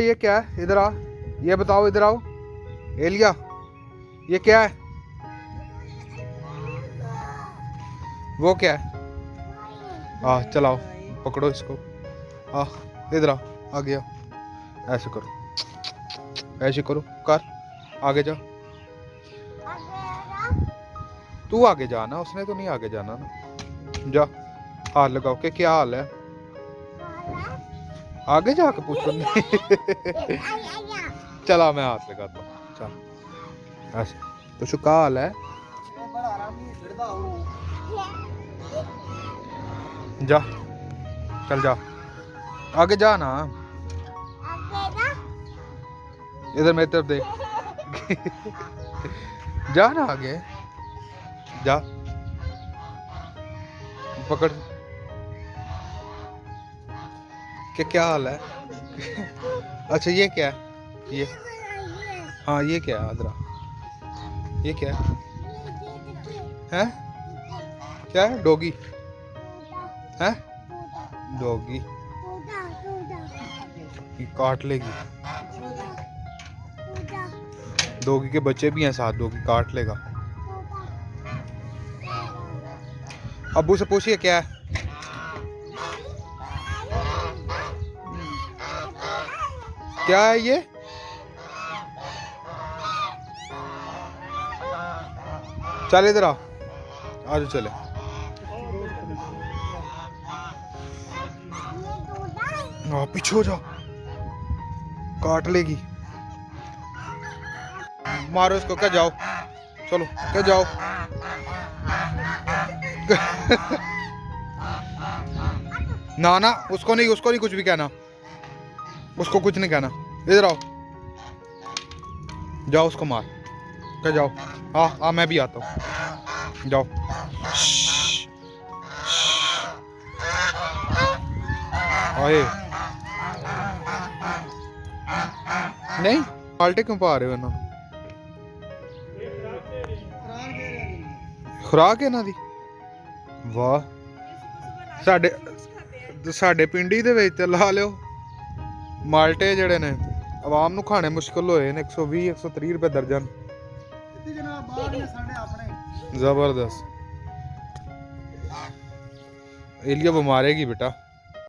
ये क्या है? इधर आ, ये बताओ, इधर आओ एलिया, ये क्या है? वो क्या है? चलाओ, पकड़ो इसको। इधर आ गया। ऐसे करो, ऐसे करो, कर आगे जा। तू आगे जाना, उसने तो नहीं आगे जाना ना। जा, हाथ लगाओ के क्या हाल है, आगे जाके पूछो। चला मैं हाथ लगाता हूँ, चल ऐसे। तो क्या हाल है? जा, चल जा, आगे जा ना, इधर मेरी तरफ देख। जा ना आगे, जा, पकड़ के क्या हाल है? अच्छा ये क्या है? ये हाँ, ये क्या है? अदरा, ये क्या है? हैं? क्या है? डॉगी है? डॉगी ये काट लेगी। डॉगी के बच्चे भी हैं साथ, डॉगी काट लेगा। अब्बू से पूछिए क्या है? क्या है ये? चल इधर आ, आज चले। पीछे हो जा, काट लेगी। मारो इसको, क्या जाओ, चलो क्या जाओ। ना ना, उसको नहीं कुछ भी कहना, उसको कुछ नहीं कहना। इधर आओ, जाओ उसको मार, क्या जाओ। हाँ मैं भी आता हूँ, जाओ। आए नहीं, पाल्टे क्यों पा रहे हो इन्होंने? खुराक है ना दी। वाह, ਸਾਡੇ ਪਿੰਡੀ ਦੇ ਵਿੱਚ ਲਾ ਲਿਓ ਮਾਲਟੇ ਜਿਹੜੇ ਨੇ ਆਵਾਮ ਨੂੰ ਖਾਣੇ ਮੁਸ਼ਕਲ ਹੋਏ ਨੇ। 120 130 ਰੁਪਏ ਦਰਜਨ। जबरदस्त। एलिया वो मारेगी बेटा।